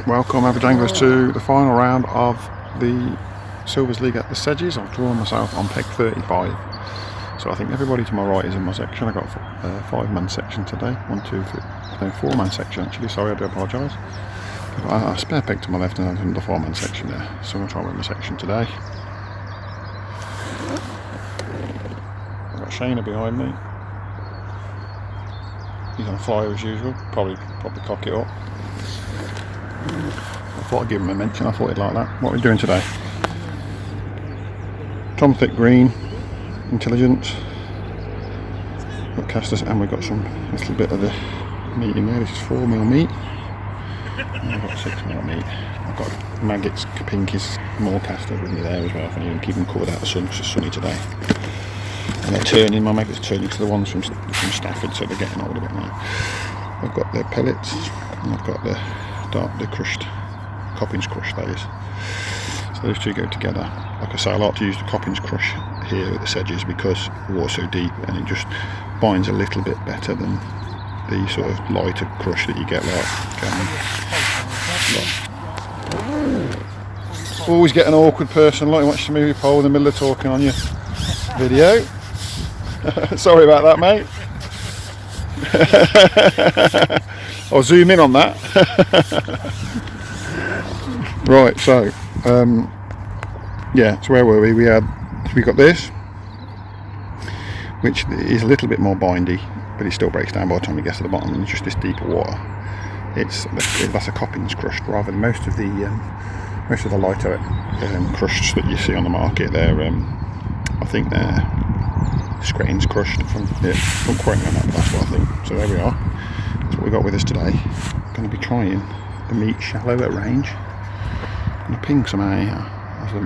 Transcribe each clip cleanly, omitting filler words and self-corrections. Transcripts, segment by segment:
Welcome average anglers to the final round of the Silvers League at the Sedges. I've drawn myself on peg 35. So I think everybody to my right is in my section. I got a 5-man section today. 1, 2, 3, no, 4-man section actually. Sorry, I do apologise. I've got a spare peg to my left and another 4-man section there. So I'm going to try and win my section today. I've got Shayna behind me. He's on a flyer as usual. Probably cock it up. I thought I'd give him a mention. I thought he'd like that. What are we doing today? Tom Thick Green, Intelligent. Got casters, and we've got some little bit of the meat in there. This is 4mm meat. And I've got 6mm meat. I've got maggots, pinkies, more casters with me there as well. If I need to keep them covered out of the sun because it's sunny today. And they're turning. My maggots turning to the ones from Stafford, so they're getting old a bit now. I've got the pellets, and I've got the crushed Coppins crush, that is. So those two go together. Like I say, I like to use the Coppins crush here at the Sedges because the water's so deep and it just binds a little bit better than the sort of lighter crush that you get like. Always get an awkward person like watching the movie pole in the middle of talking on your video. Sorry about that, mate. I'll zoom in on that. Right, so yeah, so where were we? We got this, which is a little bit more bindy, but it still breaks down by the time it gets to the bottom, and it's just this deeper water. That's a Coppins crushed rather than most of the lighter crusts that you see on the market. I think they're Scrains crushed from it. Don't quote me on that, but that's what I think. So there we are. That's what we got with us today. I'm going to be trying the meat shallow at range. I'm going to ping some out here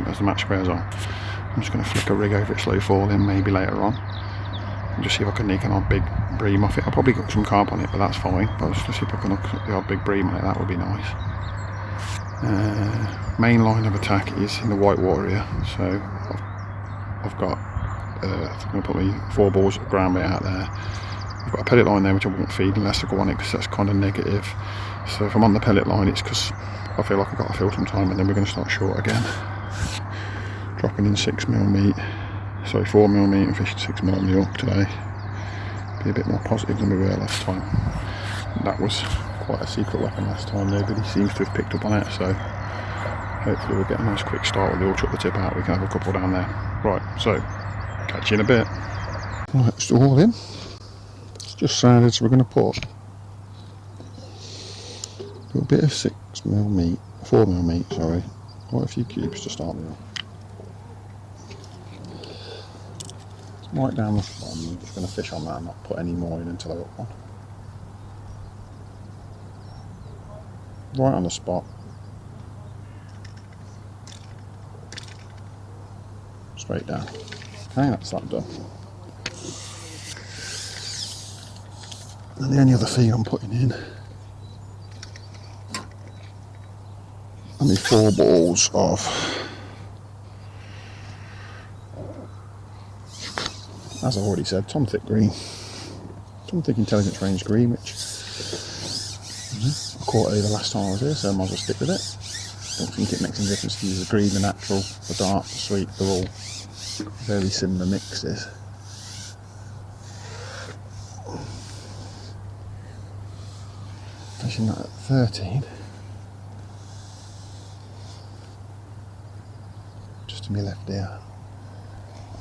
as the match wears on. I'm just going to flick a rig over it, slow falling, maybe later on. And just see if I can nick an odd big bream off it. I'll probably got some carp on it, but that's fine. But just to see if I can hook the odd big bream on it, that would be nice. Main line of attack is in the white water here. So I've got I'm going to put my 4 balls of ground bait out there. I've got a pellet line there which I won't feed unless I go on it because that's kind of negative. So if I'm on the pellet line, it's because I feel like I've got to fill some time, and then we're going to start short again. Dropping in 6mm meat, sorry 4mm meat and fishing 6mm on the hook today. Be a bit more positive than we were last time. That was quite a secret weapon last time. Nobody seems to have picked up on it, so hopefully we'll get a nice quick start with the all chuck the tip out. We can have a couple down there. Right, so catch you in a bit. Right, it's all in. It's just sounded, so we're going to put a little bit of 6mm meat, 4mm meat, sorry, quite a few cubes to start with. Right down the bottom. I'm just going to fish on that and not put any more in until I hook one. Right on the spot. Straight down. Okay, that's that done. And the only other feed I'm putting in are my 4 balls of, as I already said, Tom Thick Green. Tom Thick Intelligence Range Green, which I caught the last time I was here, so I might as well stick with it. Don't think it makes any difference to use the green, the natural, the dark, the sweet, they're all very similar mixes. Fishing that at 13. Just to my left here.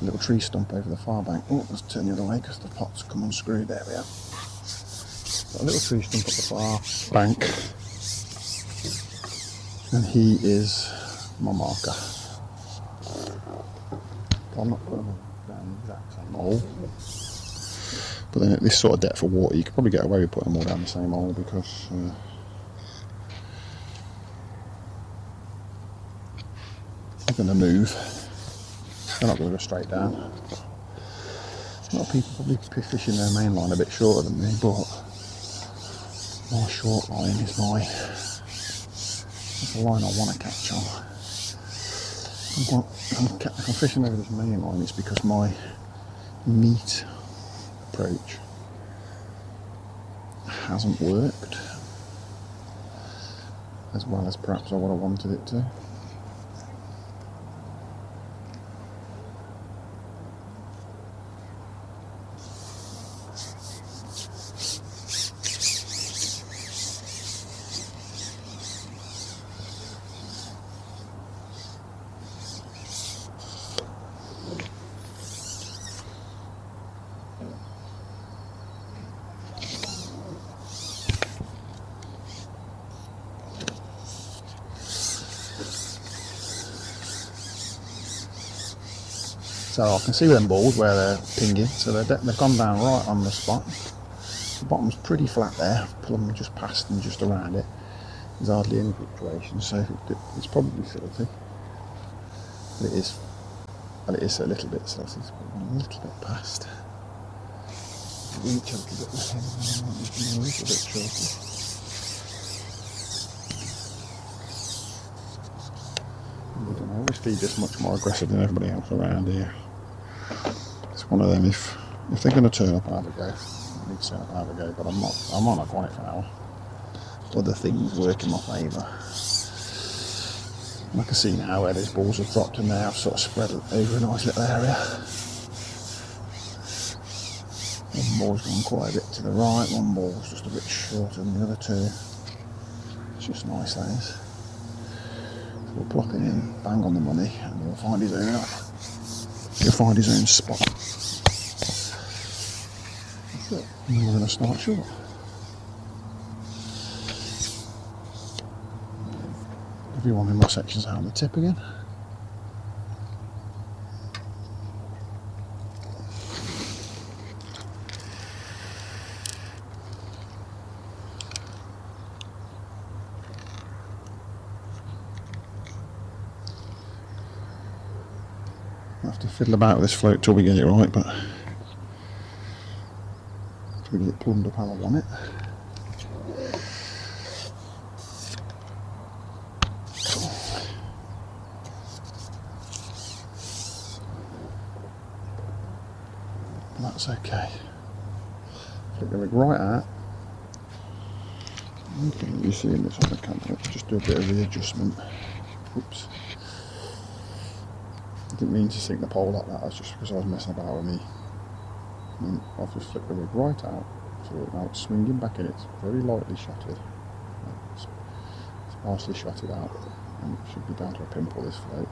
A little tree stump over the far bank. Oh, let's turn the other way because the pot's come unscrewed. There we are. Got a little tree stump up the far bank. And he is my marker. I'm not putting them down the exact same hole. But then at this sort of depth of water, you could probably get away with putting them all down the same hole because they're going to move. They're not going to go straight down. A lot of people probably fishing their main line a bit shorter than me, but my short line is the line I want to catch on. If I'm fishing over this main line, it's because my meat approach hasn't worked. as well as perhaps I would have wanted it to. So I can see them balls where they're pinging, so they've gone down right on the spot. The bottom's pretty flat there, pull them just past and just around it. There's hardly any fluctuation, so it's probably silty. But it is a little bit silty, it's a little bit past. Reach a little bit ahead, a little bit shorter. I always feed this much more aggressive than everybody else around here. It's one of them, if they're going to turn up and have a go, I need to turn up and have a go, but I'm on a it for now. Other things work in my favour. I can see now where these balls have dropped and they have sort of spread over a nice little area. One ball's gone quite a bit to the right, one ball's just a bit shorter than the other two. It's just nice, that is. We'll plop it in, bang on the money, and he'll find his own spot. That's it. And then we're going to start short. Everyone in my section's out on the tip again. I have to fiddle about with this float till we get it right, but till we get it plumbed up how I want it. That's okay. Flick the rig right out. Okay, you're seeing this on the camera. Just do a bit of readjustment. Oops. I didn't mean to sink the pole like that, that's just because I was messing about with me. And I've just flicked the rig right out, so now it's swinging back in, it's very lightly shotted. It's partially shotted out, and it should be down to a pimple, this float.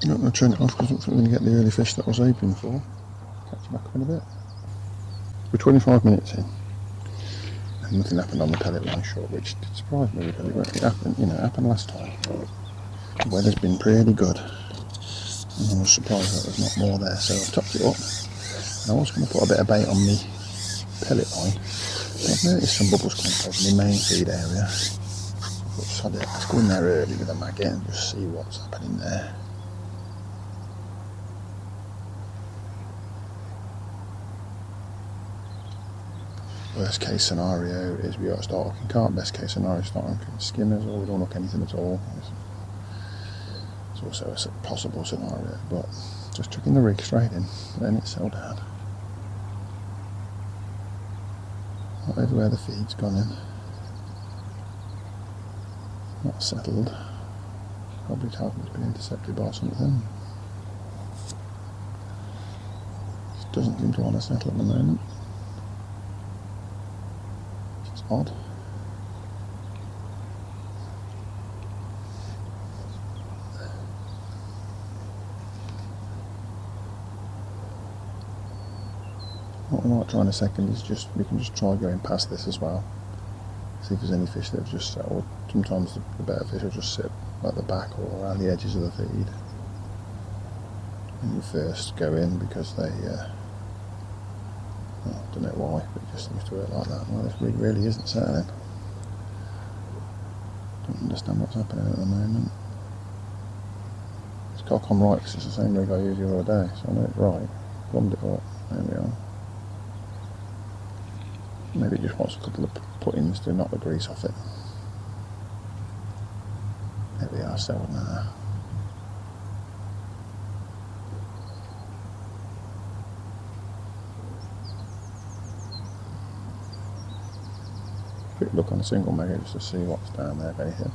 I'm going to turn it off because I don't think we're going to get the early fish that I was hoping for. Catch you back up in a bit. We're 25 minutes in and nothing happened on the pellet line short, which did surprise me because it happened, it happened last time. The weather's been pretty good and I was surprised that there's not more there, so I've topped it up. And I was going to put a bit of bait on me pellet line, but I've noticed some bubbles coming up in the main feed area. So let's go in there early with a maggot and just see what's happening there. Worst case scenario is we got to start hooking carp. Best case scenario is start hooking skimmers, or we don't hook anything at all. It's also a possible scenario, but just chucking the rig straight in, letting it settle down. Not everywhere the feed's gone in. Not settled. Probably tells me it's been intercepted by something. Just doesn't seem to want to settle at the moment. Odd. What we might try in a second is we can just try going past this as well. See if there's any fish that have just settled. Sometimes the better fish will just sit at the back or around the edges of the feed. When you first go in because they I don't know why, but it just seems to work like that. Well, this rig really isn't settling. Don't understand what's happening at the moment. It's got to come right because it's the same rig I used the other day, so I know it's right. Plumbed it up. There we are. Maybe it just wants a couple of puttings to knock the grease off it. There we are, 7 there. Quick look on a single mega just to see what's down there, if anything.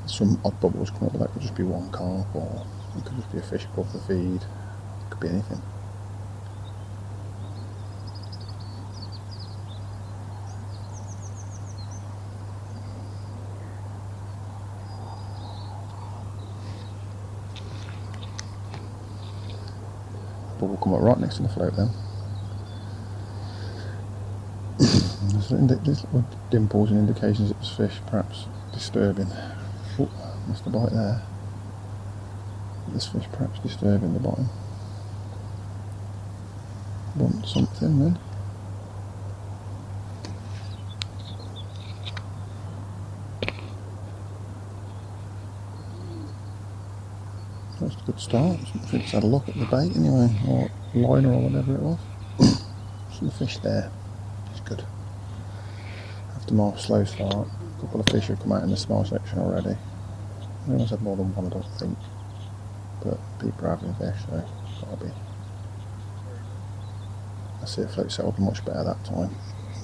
Some odd bubbles come up, but that could just be one carp, or it could just be a fish above the feed. It could be anything. Bubble come up right next to the float then. There's little dimples and indications it was fish, perhaps disturbing. Oh, missed a bite there. This fish perhaps disturbing the bottom. Want something then. That's a good start. Something's had a look at the bait anyway, or liner or whatever it was. Some fish there. It's good. After my slow start, a couple of fish have come out in the small section already. I almost had more than one, I don't think. But people are having fish, so it's gotta be. I see a float settled much better that time.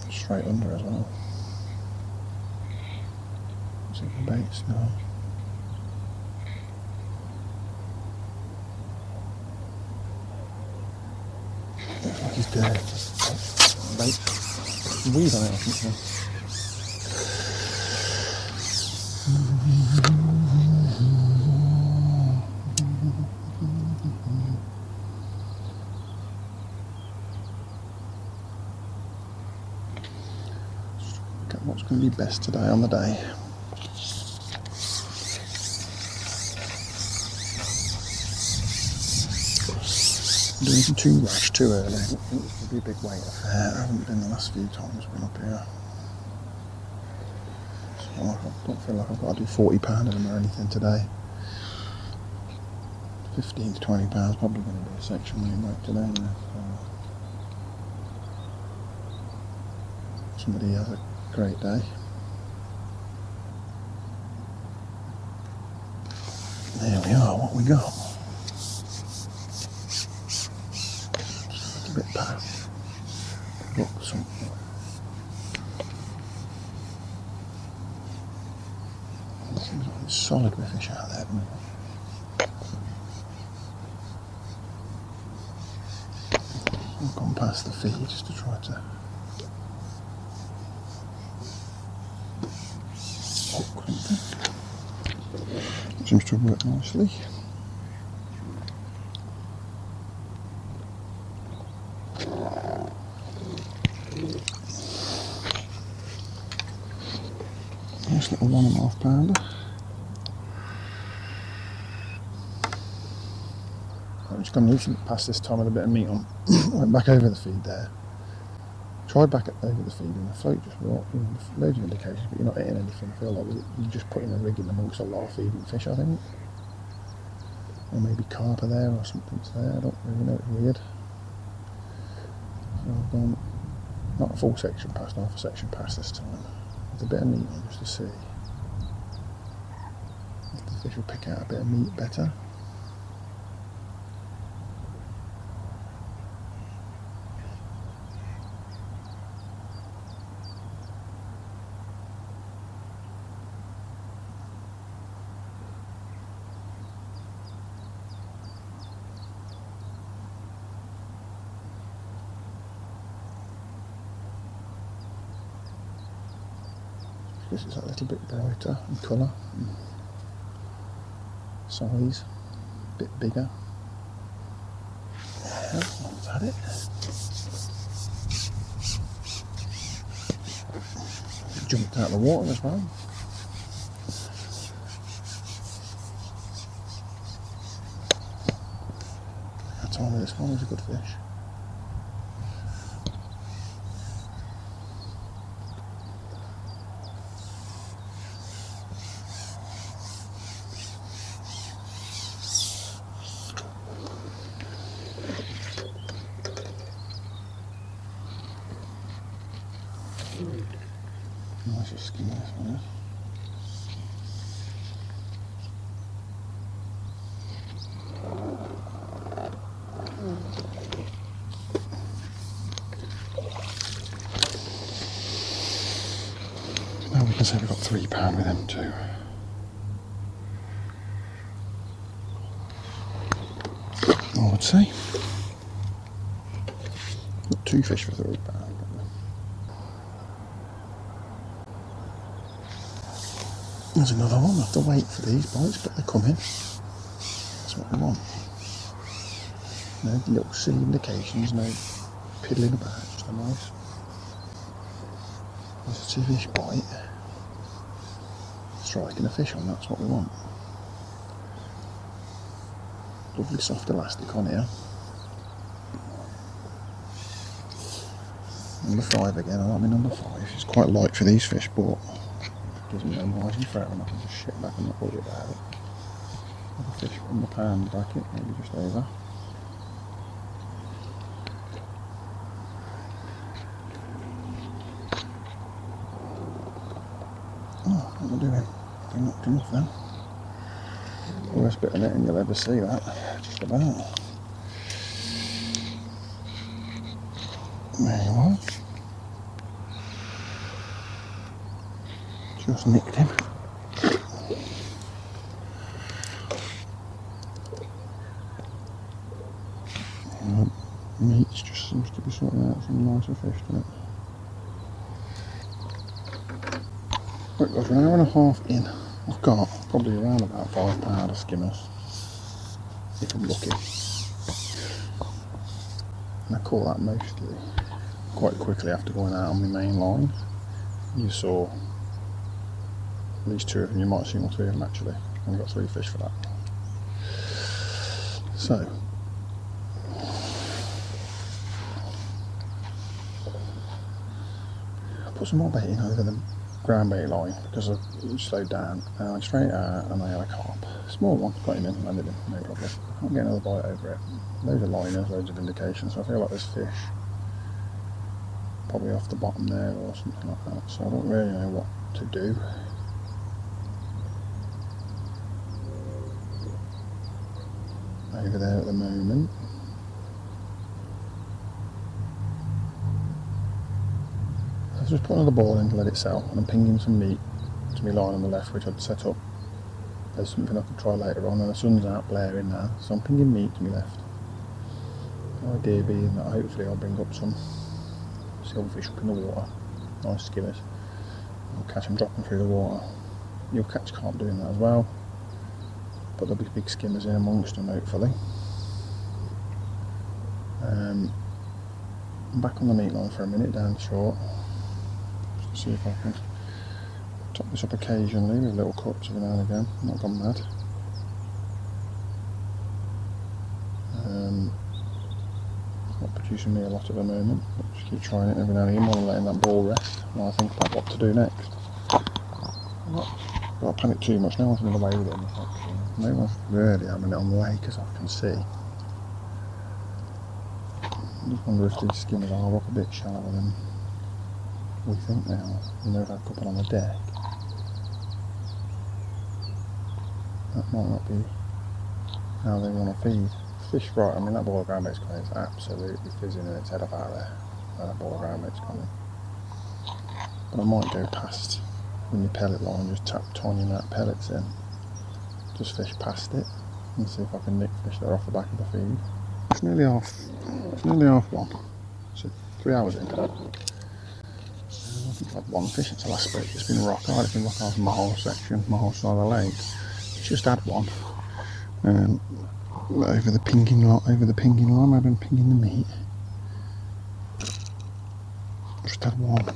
Straight under as well. See the baits now. Looks like he's dead. Bait. Weed on it, I think so. What's going to be best today on the day? Doing anything too rash too early. I don't think it's going to be a big weight affair. I haven't been the last few times I've been up here. So I don't feel like I've got to do £40 of them or anything today. 15 to £20 probably going to be a section weight right today. So somebody has a great day. There we are, what we got. Just a bit past. Look, something. It seems like it's solid with fish out there at the minute. I've gone past the feed just to try to seems to work nicely. Nice little 1.5 pounder. I'm just going to leave past this time with a bit of meat on. Went back over the feed there. Tried back over the feed and the float just brought loads of indications, but you're not hitting anything. I feel like you're just putting a rig in amongst a lot of feeding fish, I think. Or maybe carp are there or something's there, I don't really know, it's weird. So I've gone, not a full section past, half a section past this time, with a bit of meat on just to see if the fish will pick out a bit of meat better. This is a little bit brighter in colour, size, a bit bigger. Yeah, that's had it. Jumped out of the water as well. I told me this one was a good fish. Nice skin this one is. So we've got £3 with them too. I would say. Got 2 fish for £3. There's another one. I have to wait for these bites, but they're coming. That's what we want. No little silly indications, no piddling about, just a nice positive-ish bite. Striking a fish on, that's what we want. Lovely soft elastic on here. Number 5 again, I like my number 5. It's quite light for these fish, but it doesn't go margin for it, and I can just shit back and not worry about it. Another fish from the pound bracket, maybe just over. Oh, what am I doing? I knocked him off then. Worst bit of netting you'll ever see, that. Just about. There you are. Just nicked him. Meat just seems to be sorting out some nicer fish, doesn't it? Right guys, we're an hour and a half in. I've got probably around about £5 of skimmers, if I'm lucky. And I caught that mostly quite quickly after going out on my main line. You saw at least 2 of them, you might have seen all 3 of them actually. Only got 3 fish for that. So, I put some more bait in over the ground bait line because I slowed down and I went straight out and I had a carp. Small one, got him in, landed him, no problem. I can't get another bite over it. Loads of liners, loads of indications, so I feel like there's fish probably off the bottom there or something like that, so I don't really know what to do. Over there at the moment. I've just put another ball in to let it sell, and I'm pinging some meat to my line on the left, which I'd set up as something I could try later on, and the sun's out blaring now, so I'm pinging meat to my left. The idea being that hopefully I'll bring up some silverfish up in the water, nice skimmers. I'll catch them dropping through the water. You'll catch carp doing that as well, but there'll be big skimmers in amongst them hopefully. I'm back on the meat line for a minute down short, just to see if I can top this up occasionally with little cuts every now and again. Not gone mad. Not producing me a lot at the moment, but just keep trying it every now and again while I'm letting that ball rest while I think about what to do next. I'm not got to panic too much, no one's been away with it in the section. No one's really having it on the lake as I can see. I just wonder if these skimmers are up a bit shallower than we think they are. You know, we've had a couple on the deck. That might not be how they want to feed. Fish right, I mean that ball of ground bait's gone, it's absolutely fizzing in its head up out there. That ball of ground bait's gone in. But I might go past with my pellet line, just tap tiny amount of pellets in. Just fish past it and see if I can nick fish that are off the back of the feed. It's nearly half 1. So 3 hours in. I think I've had 1 fish since I last spoke. It's been rock hard, it's been rock hard from my whole section, my whole side of the lake. Just had 1. Over the pinging line, I've been pinging the meat. Just had 1.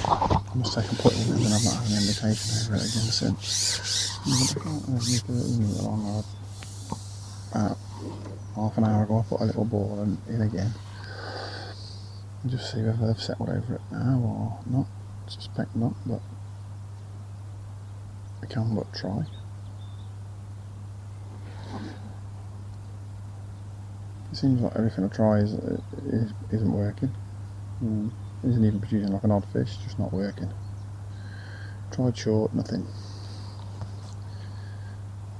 I must take a put in and I've not had an indication over it again since. About half an hour ago I put a little ball in again. And just see whether they've settled over it now or not. I suspect not, but I can but try. It seems like everything I try isn't working. Isn't even producing like an odd fish, just not working. Tried short, nothing.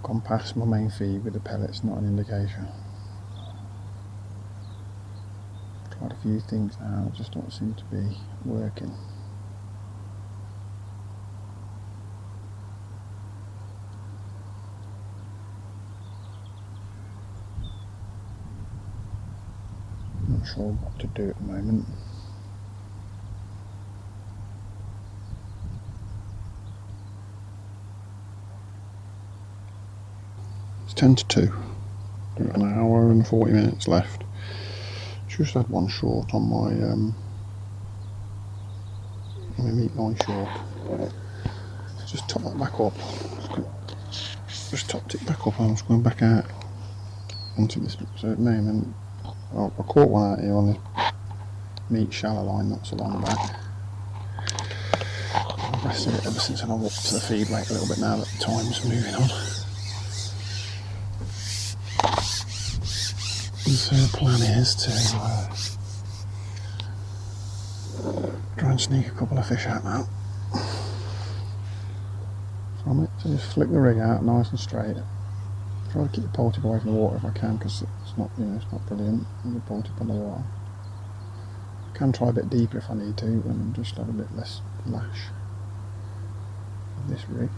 Gone past my main feed with the pellets, not an indication. Tried a few things now, just don't seem to be working. not sure what to do at the moment. It's 10 to 2. We've got an hour and 40 minutes left. Just had one short on my meat line short. Just top that back up. Just topped it back up and I was going back out onto this. So at the moment, I caught one out here on the meat shallow line not so long back. I've rested it ever since I walked to the feed weight a little bit now that the time's moving on. And so the plan is to try and sneak a couple of fish out now from it. So just flick the rig out nice and straight. Try to keep the pole tip away from the water if I can, because it's not, it's not brilliant with the pole tip on the water. I can try a bit deeper if I need to, and just have a bit less lash of this rig.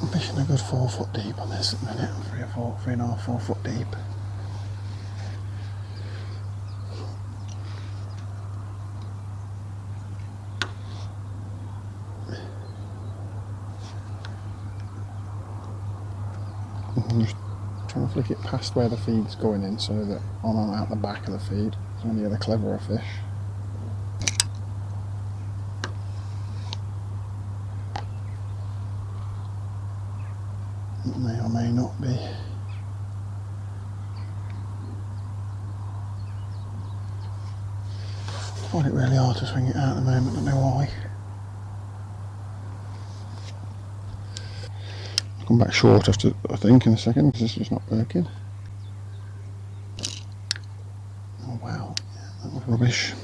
I'm fishing a good 4 foot deep on this at the minute, 3.5, 4 foot deep. I'm just trying to flick it past where the feed's going in so that I'm out the back of the feed. There's only other cleverer fish. It may or may not be. I find it really hard to swing it out at the moment, I don't know why. I'll come back short after, I think, in a second, because this is just not working. Oh wow, yeah, that was rubbish.